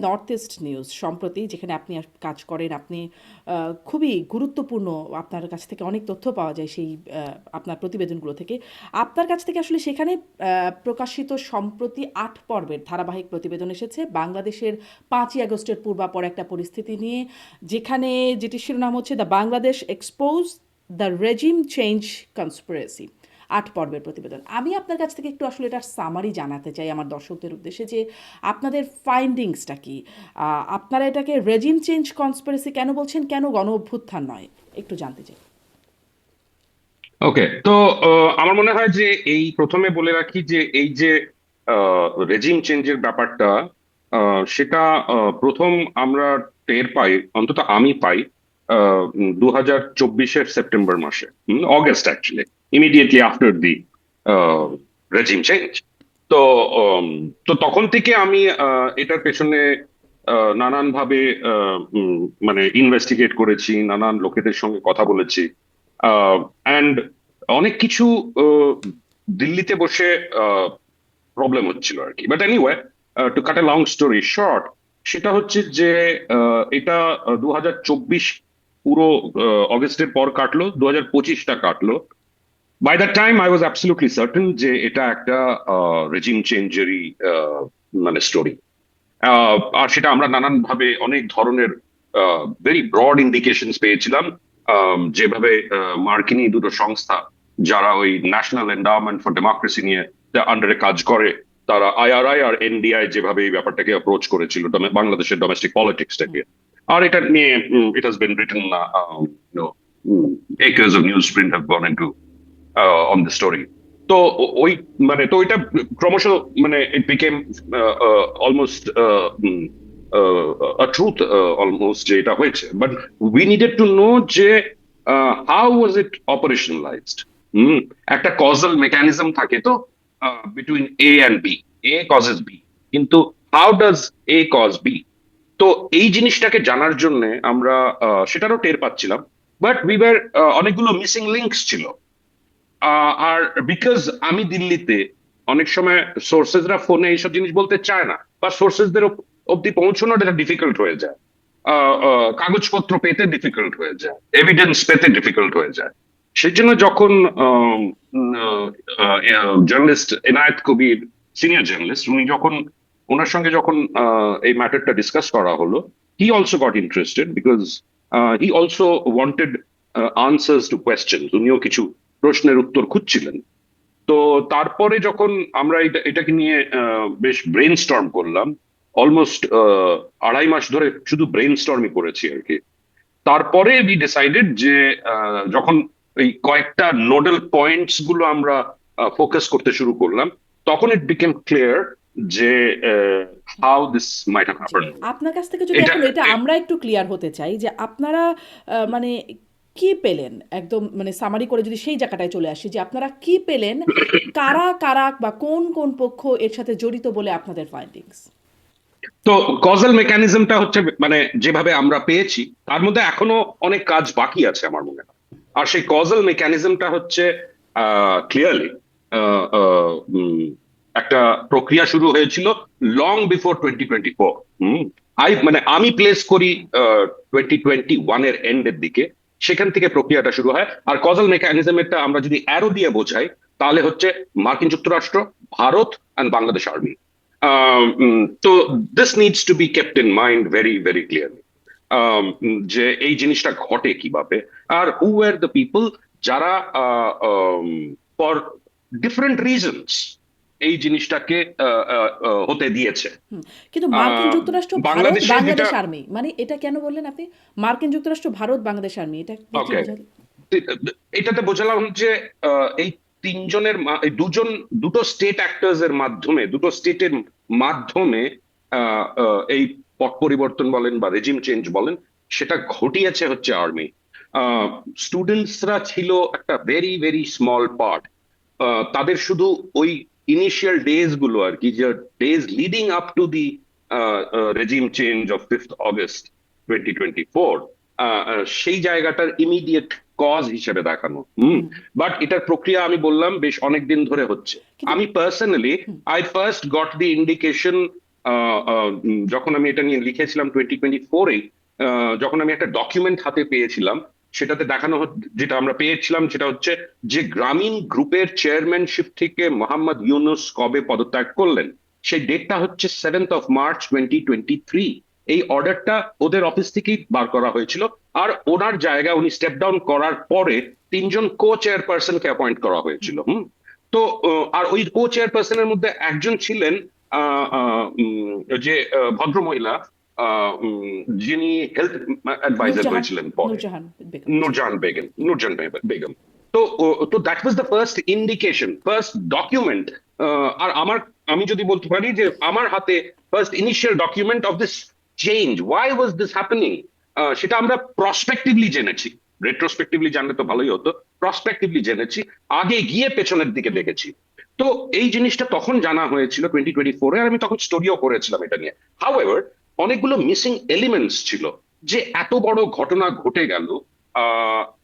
North east news সম্প্রতি যেখানে আপনি কাজ করেন, আপনি খুবই গুরুত্বপূর্ণ, আপনার কাছ থেকে অনেক তথ্য পাওয়া যায় সেই আপনার প্রতিবেদনগুলো থেকে। আপনার কাছ থেকে আসলে সেখানে প্রকাশিত সম্প্রতি 8 পর্বের ধারাবাহিক প্রতিবেদন এসেছে বাংলাদেশের 5ই আগস্টের পূর্বাপর একটা পরিস্থিতি নিয়ে, যেখানে যেটি শিরোনাম হচ্ছে the Bangladesh expose, the regime change conspiracy. 8 পর্বের প্রতিবেদন। আমি আপনার কাছ থেকে একটু আসলে এটার সামারি জানাতে চাই আমার দর্শকদের উদ্দেশ্যে, যে আপনাদের ফাইন্ডিংসটা কি, আপনারা এটাকে রেজিম চেঞ্জ কনস্পিরেসি কেন বলছেন, কেন গণ অভ্যুত্থান নয়, একটু জানতে চাই। ওকে, তো আমার মনে হয় যে এই প্রথমে বলে রাখি যে এই যে রেজিম চেঞ্জের ব্যাপারটা, সেটা প্রথম আমরা টের পাই, অন্তত আমি পাই 2024-এর সেপ্টেম্বর মাসে, August actually, immediately after the regime change. তো উম, তো তখন থেকে আমি এটার পেছনে নানান ভাবে মানে ইনভেস্টিগেট করেছি, নানান লোকেদের সঙ্গে কথা বলেছি, অ্যান্ড অনেক কিছু আহ, দিল্লিতে বসে প্রবলেম হচ্ছিল আর কি। But anyway, two cut a long story short, সেটা হচ্ছে যে এটা 2024 পুরো অগস্টের পর কাটলো, 2025টা কাটলো। By the time I was absolutely certain যে এটা একটা রেজিম চেঞ্জেরই মানে স্টোরি। আর সেটা আমরা নানান ভাবে অনেক ধরনের ভেরি ব্রড ইন্ডিকেশনস পেয়েছিলাম। যেভাবে মার্কিনী দুটো সংস্থা যারা ওই ন্যাশনাল এন্ডাওমেন্ট ফর ডেমোক্রেসি নিয়ে আন্ডারে কাজ করে, তারা আইআরআই আর এনডিআই যেভাবে এই ব্যাপারটাকে অ্যাপ্রোচ করেছিল বাংলাদেশের ডোমেস্টিক পলিটিক্সটাকে। আর এটা নিয়ে it has been written, acres of newsprint have gone into on the story. তো ওই মানে তো ওইটা ক্রমশ মানে it became almost truth, almost, যে এটা হয়েছে। But we needed to know যে হাউ ওয়াজ ইট অপারেশনালাইজড। হম একটা কজাল মেকানিজম থাকে তো between A and B, A causes B, কিন্তু how does A cause B? তো এই জিনিসটাকে জানার জন্য আমরা সেটারও টের পাচ্ছিলাম। বাট উই ওয়ার, অনেকগুলো মিসিং লিঙ্কস ছিল। আর বিকজ আমি দিল্লিতে, অনেক সময় সোর্সেসরা ফোনে এইসব জিনিস বলতে চায় না, বা সোর্সেসদের অব্দি পৌঁছানোটা ডিফিকাল্ট হয়ে যায়, কাগজপত্র পেতে ডিফিকাল্ট হয়ে যায়, এভিডেন্স পেতে ডিফিকাল্ট হয়ে যায়। সেই জন্য যখন জার্নালিস্ট এনায়েত কবির, সিনিয়র জার্নালিস্ট, উনি যখন, ওনার সঙ্গে যখন এই ম্যাটারটা ডিসকাস করা হলো, he also goat interested because he also wanted answers two question. উনিও কিছু প্রশ্নের উত্তর খুঁজছিলেন। তো তারপরে যখন আমরা এটাকে নিয়ে বেশ ব্রেন স্টর্ম করলাম, অলমোস্ট 2.5 মাস ধরে শুধু ব্রেন স্টর্মই করেছি আর কি। তারপরে উই ডিসাইডেড যে যখন এই কয়েকটা নোডাল পয়েন্টস গুলো আমরা ফোকাস করতে শুরু করলাম, তখন ইট বিকেম ক্লিয়ার যে how this might have G. Happened. আপনার কাছ থেকে যদি এটা এখন এটা আমরা একটু ক্লিয়ার হতে চাই, যে আপনারা মানে কি পেলেন, একদম মানে সামারি করে যদি সেই জায়গাটায় চলে আসি, যে আপনারা কি পেলেন, কারা কারা বা কোন কোন পক্ষ এর সাথে জড়িত বলে আপনাদের ফাইন্ডিংস। তো কজাল মেকানিজমটা হচ্ছে, মানে যেভাবে আমরা পেয়েছি তার মধ্যে এখনো অনেক কাজ বাকি আছে আমার মনে হয়। আর সেই কজাল মেকানিজমটা হচ্ছে ক্লিয়ারলি একটা প্রক্রিয়া শুরু হয়েছিল লং বিফোর 2024। হম মানে আমি প্লেস করি 2021-এর এন্ডের দিকে, সেখান থেকে প্রক্রিয়াটা শুরু হয়। আর কজাল মেকানিজমটা আমরা যদি অ্যারো দিয়ে বোঝাই, তাহলে হচ্ছে মার্কিন যুক্তরাষ্ট্র, ভারত অ্যান্ড বাংলাদেশ আর্মি। তো this needs to be kept in mind very very clearly, যে এই জিনিসটা ঘটে কিভাবে, আর হু আর দ্য পিপল যারা ফর ডিফারেন্ট রিজনস এই জিনিসটাকে হতে দিয়েছে। হুম। কিন্তু মার্কিন যুক্তরাষ্ট্র, ভারত, বাংলাদেশে যেটা, বাংলাদেশ আর্মি, মানে এটা কেন বললেন আপনি? মার্কিন যুক্তরাষ্ট্র, ভারত, বাংলাদেশ আর্মি, এটা দিয়ে কি ওকে, বোঝালেন? এটাতে বোঝালাম যে এই তিনজনের এই দুটো স্টেট অ্যাক্টর্স এর মাধ্যমে, দুটো স্টেটের মাধ্যমে এই পট পরিবর্তন বলেন বা রেজিম চেঞ্জ বলেন, সেটা ঘটিয়েছে হচ্ছে আর্মি। স্টুডেন্টসরা ছিল একটা ভেরি ভেরি স্মল পার্ট। তাদের শুধু ওই ইনিশিয়াল ডেজ গুলো আর কি, যে days leading up to the regime change of 5th August 2024, সেই জায়গাটার ইমিডিয়েট কজ হিসেবে দেখানো। হুম। বাট এটার প্রক্রিয়া আমি বললাম বেশ অনেক দিন ধরে হচ্ছে। কিন্তু আমি personally, hmm. I first goat the indication যখন আমি এটা নিয়ে লিখেছিলাম 2024-এ, যখন আমি একটা ডকুমেন্ট হাতে পেয়েছিলাম, সেটাতে যেটা আমরা পেয়েছিলাম সেটা হচ্ছে যে গ্রামীণ গ্রুপের চেয়ারম্যানশিপ থেকে মোহাম্মদ ইউনূস কবে পদত্যাগ করলেন, সেই ডেটটা হচ্ছে 7th of March 2023। এই অর্ডারটা ওদের অফিস থেকেই বার করা হয়েছিল। আর ওনার জায়গায় উনি স্টেপ ডাউন করার পরে তিনজন কো চেয়ারপারসনকে অ্যাপয়েন্ট করা হয়েছিল। তো আর ওই কো চেয়ারপারসনের মধ্যে একজন ছিলেন আহ, আহ, উম, যে ভদ্রমহিলা, যিনি হেলথ অ্যাডভাইজার নূরজাহান হয়েছিলেন পরে, নূরজাহান বেগম, জি। নুরজান বেগম। তো that was the first indication, first document. আর আমি যদি বলতে পারি যে আমার হাতে first initial document of this change, why was this happening, সেটা আমরা প্রসপেক্টিভলি জেনেছি। রেট্রোস্পেক্টিভলি জানলে তো ভালোই হতো, প্রসপেক্টিভলি জেনেছি, আগে গিয়ে পেছনের দিকে দেখেছি। তো এই জিনিসটা তখন জানা হয়েছিল 2024-এ, আর আমি তখন স্টোরিও করেছিলাম এটা নিয়ে। হাউএভার, অনেকগুলো মিসিং এলিমেন্টস ছিল। যে এত বড় ঘটনা ঘটে গেল,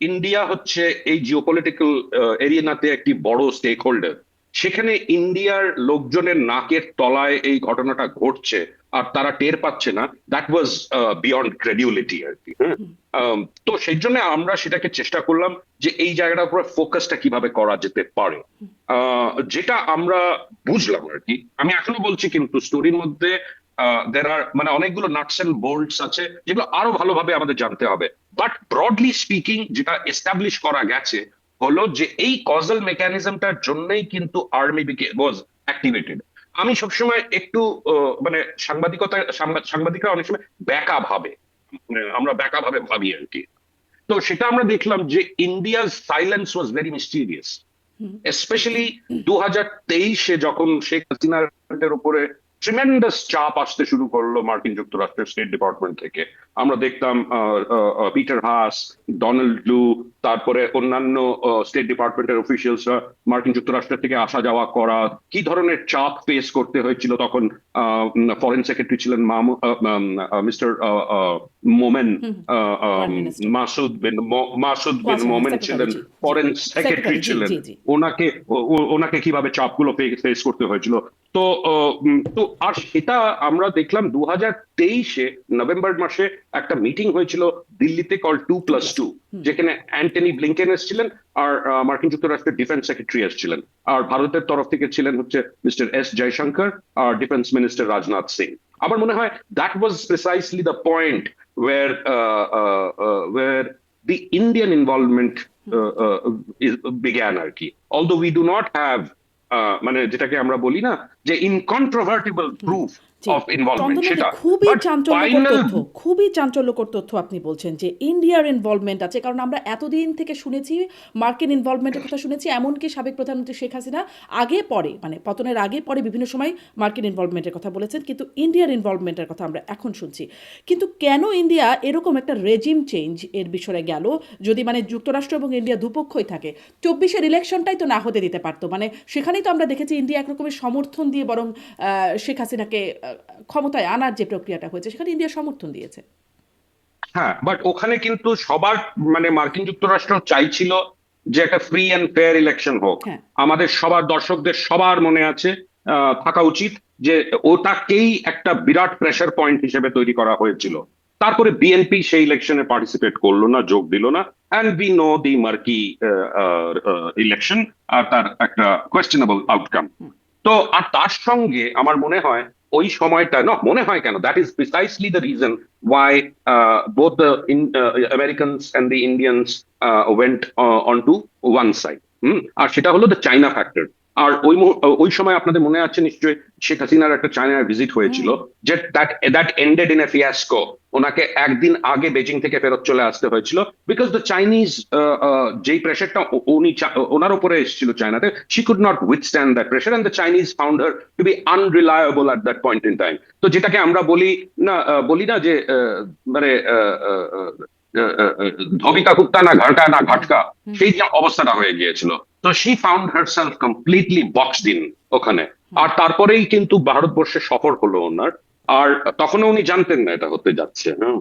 ইন্ডিয়া হচ্ছে এই জিওপলিটিক্যাল এরিয়াতে একটি বড় স্টেক হোল্ডার, সেখানে ইন্ডিয়ার লোকজনের নাকের তলায় এই ঘটনাটা ঘটছে আর তারা টের পাচ্ছে না, দ্যাট ওয়াজ বিয়ন্ড ক্রেডিবিলিটি আর কি। হ্যাঁ। তো সেই জন্য আমরা সেটাকে চেষ্টা করলাম যে এই জায়গাটার উপরে ফোকাসটা কিভাবে করা যেতে পারে। যেটা আমরা বুঝলাম আর কি, আমি এখনো বলছি, কিন্তু স্টোরির মধ্যে দের আর মানে অনেকগুলো নাটস এন্ড বোল্টস আছে যেগুলো আরো ভালোভাবে আমাদের জানতে হবে। বাট ব্রডলি স্পিকিং যেটা এস্টাবলিশ করা গেছে হলো যে এই কজাল মেকানিজমটার জন্যই কিন্তু আর্মি ওয়াজ অ্যাক্টিভেটেড। আমি সবসময় একটু মানে সাংবাদিকরা অনেক সময় ব্যাকা ভাবে, আমরা ব্যাকা ভাবে ভাবি আর কি। তো সেটা আমরা দেখলাম যে ইন্ডিয়ার silence was very mysterious, specially 2023-এ যখন শেখ হাসিনার উপরে ট্রিমেন্ডাস চাপ আসতে শুরু করলো মার্কিন যুক্তরাষ্ট্রের স্টেট ডিপার্টমেন্ট থেকে। আমরা দেখতাম পিটার হাস, ডোনাল্ড লু, তারপরে অন্যান্য স্টেট ডিপার্টমেন্টের অফিসিয়ালসরা মার্কিন যুক্তরাষ্ট্র থেকে আসা যাওয়া করা, কি ধরনের চাপ ফেস করতে হয়েছিল তখন। ফরেন সেক্রেটারি ছিলেন মিস্টার মোমেন, ফরেন মিনিস্টার, মাসুদ বিন মোমেন সেক্রেটারি, ছিলেন, জি জি, ফরেন সেক্রেটারি সেক্রেটারি, জি ছিলেন। জি জি। ওনাকে ওনাকে কিভাবে চাপগুলো ফেস করতে হয়েছিল। তো আর সেটা আমরা দেখলাম 2023-এ নভেম্বর মাসে একটা মিটিং হয়েছিল দিল্লিতে, কল 2+2, যেখানে অ্যান্টনি ব্লিংকেন এসেছিলেন, আর মার্কিন যুক্তরাষ্ট্রের ডিফেন্স সেক্রেটারি এসেছিলেন, আর ভারতের তরফ থেকে ছিলেন হচ্ছে মিস্টার এস জয়শঙ্কর আর ডিফেন্স মিনিস্টার রাজনাথ সিং। আমার মনে হয় that was precisely the point where the Indian involvement began আর কি। Although we do not have মানে যেটাকে আমরা বলি না যে ইনকন্ট্রোভার্টিবল প্রুফ জি, অফ ইনভলভমেন্ট, চন্দ্রনাথ, সেটা, খুবই বাট চাঞ্চল্যকর ফাইনাল। তথ্য, খুবই চাঞ্চল্যকর তথ্য আপনি বলছেন যে ইন্ডিয়ার ইনভলভমেন্ট আছে। কারণ আমরা এতদিন থেকে শুনেছি মার্কিন ইনভলভমেন্টের কথা শুনেছি, এমনকি সাবেক প্রধানমন্ত্রী শেখ হাসিনা আগে পরে, মানে পতনের আগে পরে বিভিন্ন সময় মার্কিন ইনভলভমেন্টের কথা বলেছেন, কিন্তু ইন্ডিয়ার ইনভলভমেন্টের কথা আমরা এখন শুনছি। কিন্তু কেন ইন্ডিয়া এরকম একটা রেজিম চেঞ্জ এর বিষয়ে গেল, যদি মানে যুক্তরাষ্ট্র এবং ইন্ডিয়া দুপক্ষই থাকে? 24-এর ইলেকশনটাই তো না হতে দিতে পারতো, মানে সেখানেই তো আমরা দেখেছি ইন্ডিয়া একরকমের সমর্থন দিয়ে বরং শেখ হাসিনাকে ক্ষমতায় আনার যে প্রক্রিয়াটা হয়েছে সেখানে ইন্ডিয়া সমর্থন দিয়েছে। হ্যাঁ, বাট ওখানে কিন্তু সবার মানে মার্কিন যুক্তরাষ্ট্র চাইছিল যে একটা ফ্রি অ্যান্ড ফেয়ার ইলেকশন হোক। হ্যাঁ, আমাদের সবার দর্শকদের সবার মনে আছে, থাকা উচিত যে ওটাকেই একটা বিরাট প্রেসার পয়েন্ট হিসেবে তৈরি করা হয়েছিল। তারপরে বিএনপি সেই ইলেকশনে পার্টিসিপেট করলো না, যোগ দিল না, and we know the marquee election আর তার একটা কোয়েশ্চেনেবল আউটকাম। তো আর তার সঙ্গে আমার মনে হয় ওই সময়টা, না মনে হয় কেন, that is precisely the reason why both the Americans and the Indians went on to one side. আর সেটা হলো দ্য চাইনা ফ্যাক্টর। আর ওই সময় আপনাদের মনে আছে নিশ্চয়ই শেখ হাসিনার একটা চায়নার ভিজিট হয়েছিল, যে দ্যাট এন্ডেড ইন এ ফিয়াস্কো। ওনাকে একদিন আগে বেজিং থেকে ফেরত চলে আসতে হয়েছিল, বিকজ দ্য চাইনিজ যেই প্রেশারটা ওনার উপরে এসেছিল চায়নাতে, she could not withstand that pressure, and the Chinese found her to be unreliable at that point in time. তো যেটাকে আমরা বলি না যে মানে ধবিকা কুত্তা না ঘাটকা না ঘাটকা, সেই যে অবস্থাটা হয়ে গিয়েছিল। তো she found herself completely boxed in ওখানে। আর তারপরেই কিন্তু ভারতবর্ষে সফর হলো ওনার, আর তখনও উনি জানতেন না এটা হতে যাচ্ছে।